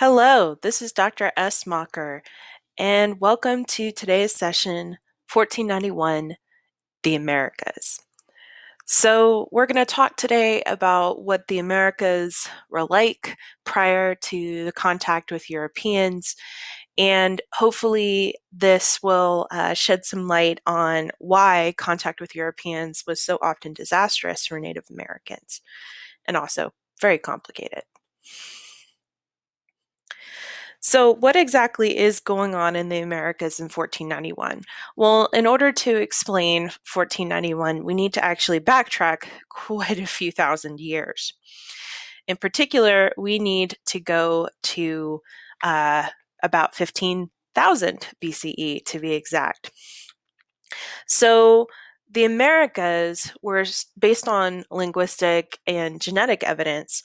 Hello, this is Dr. S. Mocker, and welcome to today's session, 1491, the Americas. So we're going to talk today about what the Americas were like prior to the contact with Europeans, and hopefully this will shed some light on why contact with Europeans was so often disastrous for Native Americans, and also very complicated. So, what exactly is going on in the Americas in 1491? Well, in order to explain 1491, we need to actually backtrack quite a few thousand years. In particular, we need to go to about 15,000 BCE to be exact. So, the Americas were, based on linguistic and genetic evidence,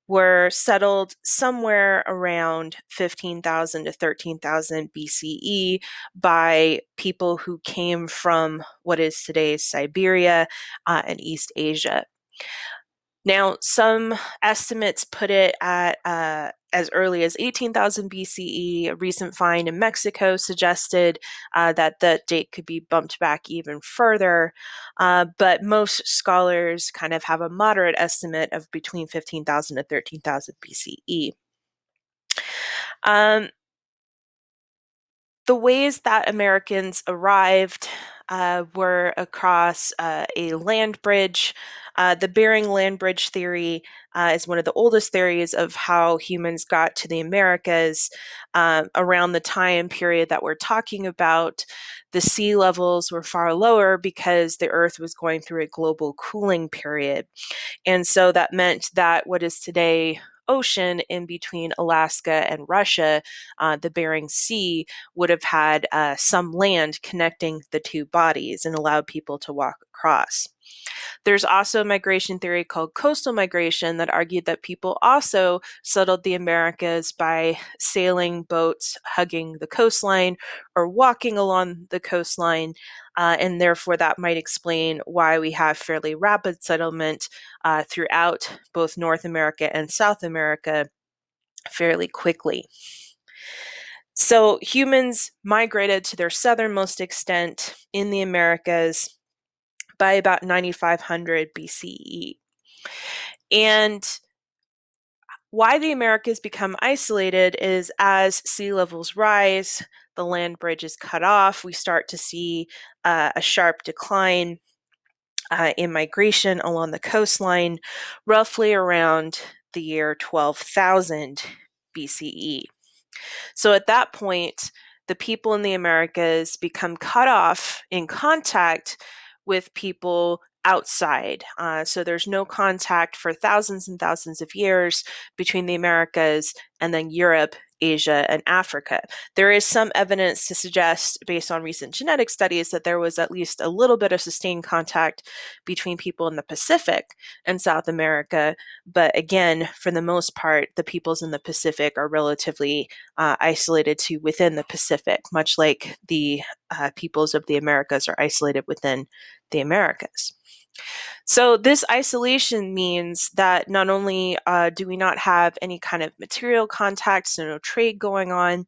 were settled somewhere around 15,000 to 13,000 BCE by people who came from what is today's Siberia and East Asia. Now, some estimates put it at as early as 18,000 BCE. A recent find in Mexico suggested that the date could be bumped back even further, but most scholars kind of have a moderate estimate of between 15,000 to 13,000 BCE. The ways that Americans arrived were across a land bridge. The Bering Land Bridge theory is one of the oldest theories of how humans got to the Americas. Around the time period that we're talking about, the sea levels were far lower because the Earth was going through a global cooling period. And so that meant that what is today ocean in between Alaska and Russia, the Bering Sea, would have had some land connecting the two bodies and allowed people to walk across. There's also a migration theory called coastal migration that argued that people also settled the Americas by sailing boats, hugging the coastline, or walking along the coastline, and therefore that might explain why we have fairly rapid settlement throughout both North America and South America fairly quickly. So humans migrated to their southernmost extent in the Americas by about 9500 BCE. And why the Americas become isolated is as sea levels rise, the land bridge is cut off, we start to see a sharp decline in migration along the coastline, roughly around the year 12,000 BCE. So at that point, the people in the Americas become cut off in contact with people outside. So there's no contact for thousands and thousands of years between the Americas and then Europe, Asia, and Africa. There is some evidence to suggest, based on recent genetic studies, that there was at least a little bit of sustained contact between people in the Pacific and South America. But again, for the most part, the peoples in the Pacific are relatively isolated to within the Pacific, much like the peoples of the Americas are isolated within the Americas. So this isolation means that not only do we not have any kind of material contact, so no trade going on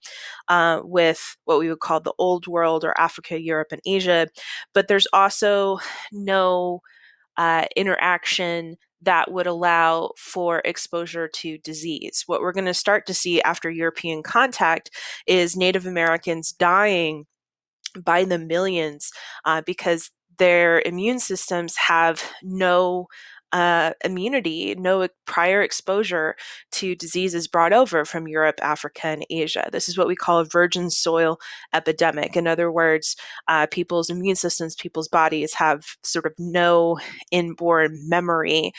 with what we would call the old world or Africa, Europe, and Asia, but there's also no interaction that would allow for exposure to disease. What we're going to start to see after European contact is Native Americans dying by the millions because their immune systems have no immunity, no prior exposure to diseases brought over from Europe, Africa, and Asia. This is what we call a virgin soil epidemic. In other words, people's immune systems, people's bodies have sort of no inborn memory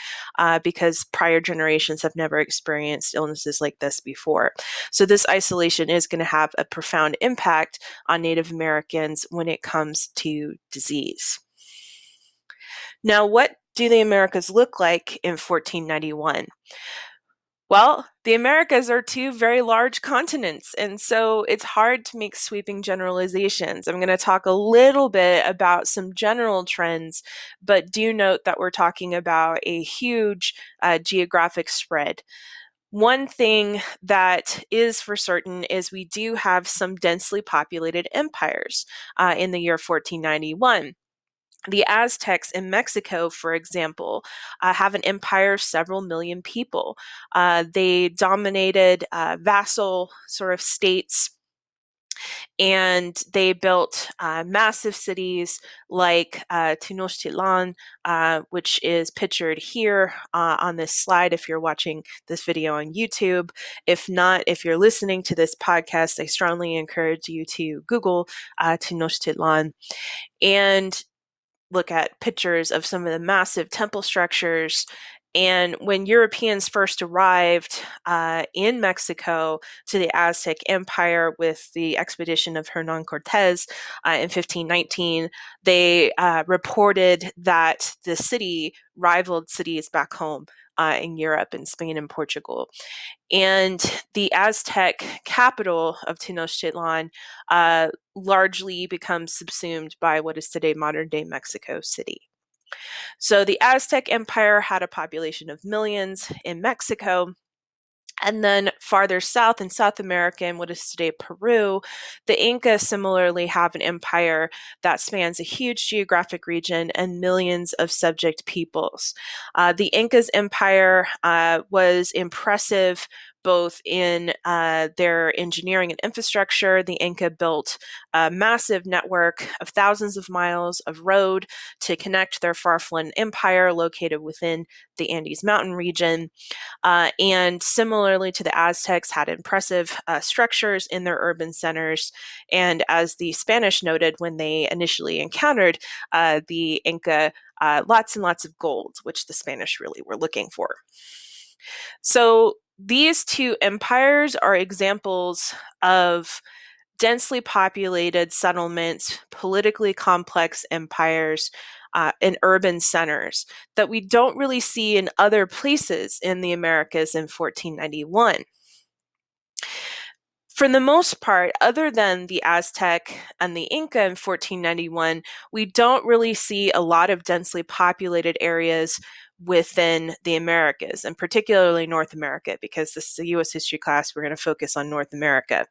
because prior generations have never experienced illnesses like this before. So this isolation is going to have a profound impact on Native Americans when it comes to disease. Now, what do the Americas look like in 1491? Well, the Americas are two very large continents, and so it's hard to make sweeping generalizations. I'm going to talk a little bit about some general trends, but do note that we're talking about a huge geographic spread. One thing that is for certain is we do have some densely populated empires in the year 1491. The Aztecs in Mexico, for example, have an empire of several million people. They dominated vassal sort of states, and they built massive cities like Tenochtitlan, which is pictured here on this slide if you're watching this video on YouTube. If not, if you're listening to this podcast, I strongly encourage you to Google Tenochtitlan and look at pictures of some of the massive temple structures. And when Europeans first arrived in Mexico to the Aztec Empire with the expedition of Hernan Cortez in 1519, they reported that the city rivaled cities back home in Europe, in Spain and Portugal. And the Aztec capital of Tenochtitlan largely becomes subsumed by what is today modern day Mexico City. So the Aztec Empire had a population of millions in Mexico. And then farther south in South America, in what is today Peru, the Inca similarly have an empire that spans a huge geographic region and millions of subject peoples. The Inca's empire was impressive both in their engineering and infrastructure. The Inca built a massive network of thousands of miles of road to connect their far-flung empire located within the Andes Mountain region. And similarly to the Aztecs, had impressive structures in their urban centers. And as the Spanish noted when they initially encountered the Inca, lots and lots of gold, which the Spanish really were looking for. So these two empires are examples of densely populated settlements, politically complex empires, and urban centers that we don't really see in other places in the Americas in 1491. For the most part, other than the Aztec and the Inca in 1491, we don't really see a lot of densely populated areas within the Americas, and particularly North America, because this is a US history class, we're going to focus on North America.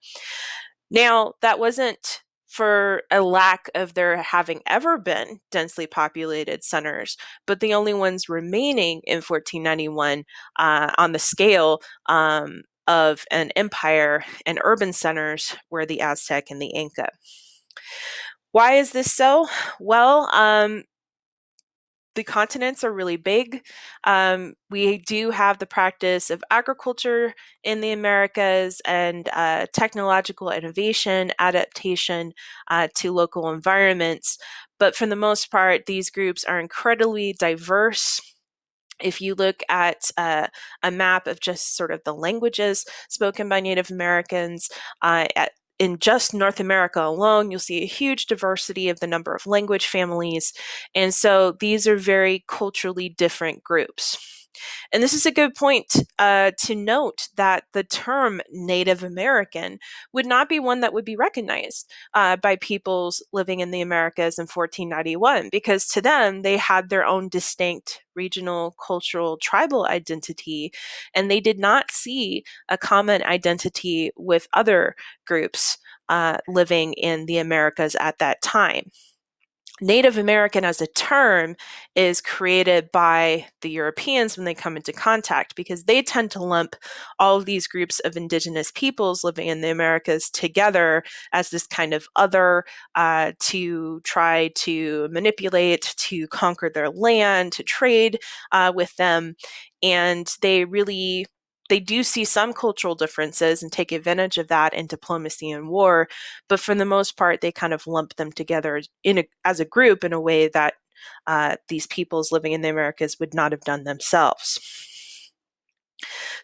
Now, that wasn't for a lack of there having ever been densely populated centers, but the only ones remaining in 1491 on the scale of an empire and urban centers were the Aztec and the Inca. Why is this so? Well, the continents are really big. We do have the practice of agriculture in the Americas and technological innovation, adaptation to local environments. But for the most part, these groups are incredibly diverse. If you look at a map of just sort of the languages spoken by Native Americans, in just North America alone, you'll see a huge diversity of the number of language families. And so these are very culturally different groups. And this is a good point to note that the term Native American would not be one that would be recognized by peoples living in the Americas in 1491, because to them, they had their own distinct regional, cultural, tribal identity, and they did not see a common identity with other groups living in the Americas at that time. Native American as a term is created by the Europeans when they come into contact, because they tend to lump all of these groups of indigenous peoples living in the Americas together as this kind of other to try to manipulate, to conquer their land, to trade with them. And they do see some cultural differences and take advantage of that in diplomacy and war, but for the most part, they kind of lump them together as a group in a way that these peoples living in the Americas would not have done themselves.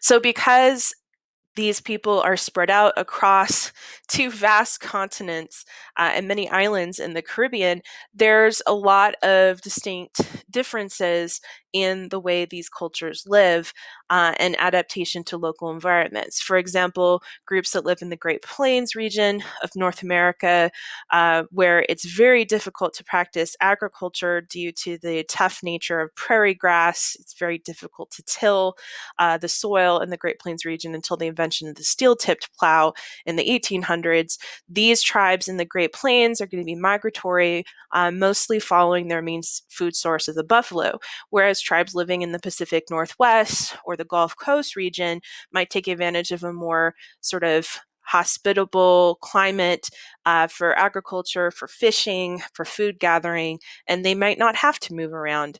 So because these people are spread out across two vast continents and many islands in the Caribbean, there's a lot of distinct differences in the way these cultures live and adaptation to local environments. For example, groups that live in the Great Plains region of North America, where it's very difficult to practice agriculture due to the tough nature of prairie grass. It's very difficult to till the soil in the Great Plains region until the invention of the steel-tipped plow in the 1800s. These tribes in the Great Plains are going to be migratory, mostly following their main food source of the buffalo, whereas tribes living in the Pacific Northwest or the Gulf Coast region might take advantage of a more sort of hospitable climate for agriculture, for fishing, for food gathering, and they might not have to move around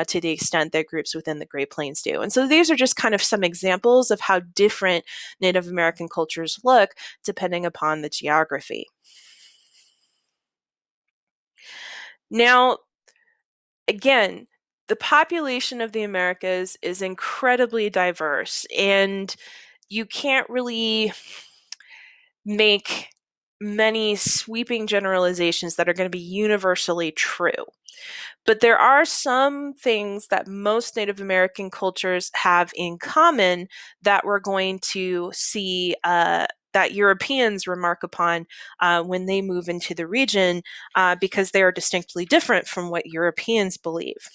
to the extent that groups within the Great Plains do. And so these are just kind of some examples of how different Native American cultures look depending upon the geography. Now, again, the population of the Americas is incredibly diverse, and you can't really make many sweeping generalizations that are going to be universally true. But there are some things that most Native American cultures have in common that we're going to see that Europeans remark upon when they move into the region because they are distinctly different from what Europeans believe.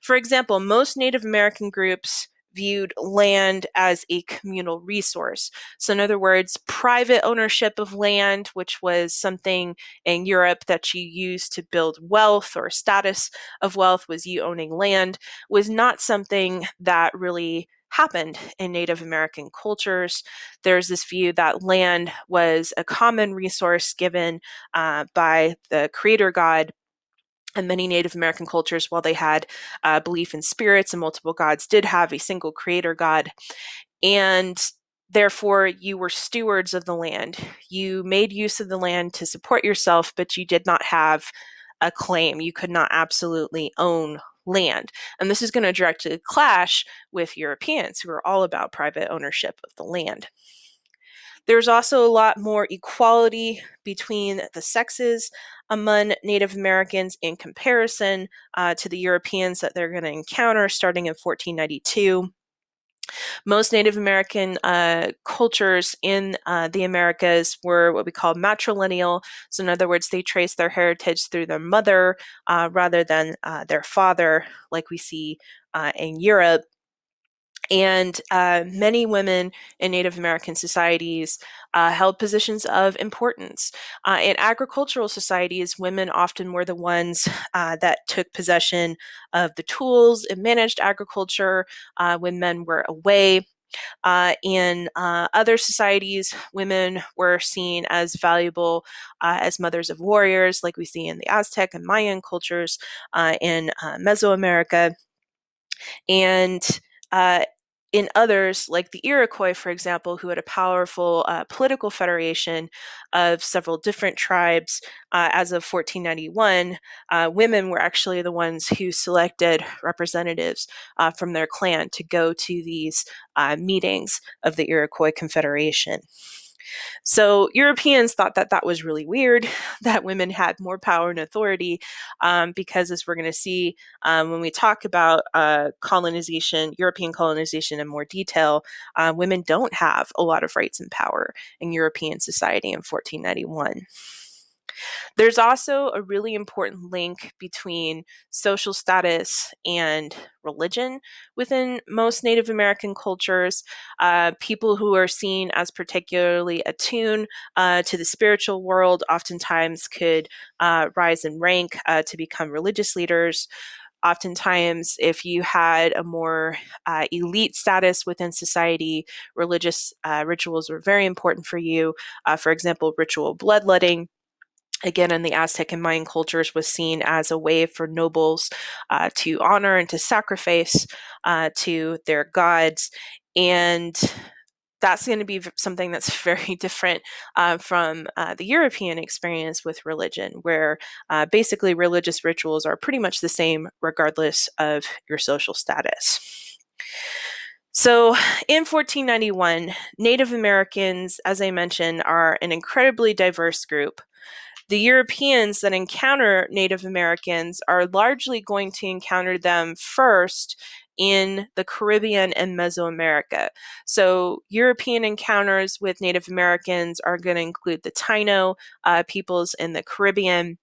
For example, most Native American groups viewed land as a communal resource. So, in other words, private ownership of land, which was something in Europe that you used to build wealth or status of wealth, was you owning land, was not something that really happened in Native American cultures. There's this view that land was a common resource given by the creator god, and many Native American cultures, while they had belief in spirits and multiple gods, did have a single creator god. And therefore, you were stewards of the land. You made use of the land to support yourself, but you did not have a claim. You could not absolutely own land. And this is going to directly clash with Europeans who are all about private ownership of the land. There's also a lot more equality between the sexes among Native Americans in comparison to the Europeans that they're going to encounter starting in 1492. Most Native American cultures in the Americas were what we call matrilineal. So, in other words, they trace their heritage through their mother rather than their father, like we see in Europe. And many women in Native American societies held positions of importance. In agricultural societies, women often were the ones that took possession of the tools and managed agriculture when men were away. In other societies, women were seen as valuable as mothers of warriors, like we see in the Aztec and Mayan cultures in Mesoamerica. And in others, like the Iroquois, for example, who had a powerful political federation of several different tribes as of 1491, women were actually the ones who selected representatives from their clan to go to these meetings of the Iroquois Confederation. So Europeans thought that that was really weird, that women had more power and authority, because as we're going to see when we talk about colonization, European colonization in more detail, women don't have a lot of rights and power in European society in 1491. There's also a really important link between social status and religion within most Native American cultures. People who are seen as particularly attuned to the spiritual world oftentimes could rise in rank to become religious leaders. Oftentimes, if you had a more elite status within society, religious rituals were very important for you. For example, ritual bloodletting, again in the Aztec and Mayan cultures, was seen as a way for nobles to honor and to sacrifice to their gods. And that's going to be something that's very different from the European experience with religion, where basically religious rituals are pretty much the same regardless of your social status. So in 1491, Native Americans, as I mentioned, are an incredibly diverse group. The Europeans that encounter Native Americans are largely going to encounter them first in the Caribbean and Mesoamerica. So European encounters with Native Americans are going to include the Taino peoples in the Caribbean,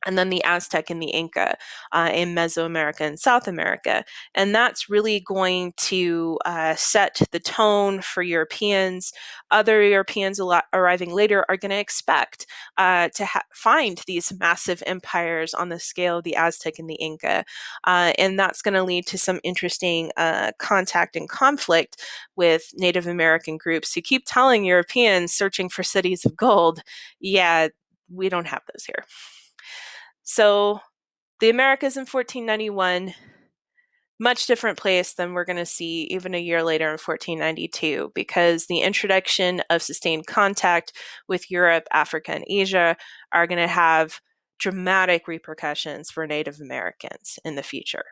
and then the Aztec and the Inca in Mesoamerica and South America. And that's really going to set the tone for Europeans. Other Europeans arriving later are going to expect to find these massive empires on the scale of the Aztec and the Inca. And that's going to lead to some interesting contact and conflict with Native American groups who keep telling Europeans searching for cities of gold, yeah, we don't have those here. So the Americas in 1491, much different place than we're going to see even a year later in 1492, because the introduction of sustained contact with Europe, Africa, and Asia are going to have dramatic repercussions for Native Americans in the future.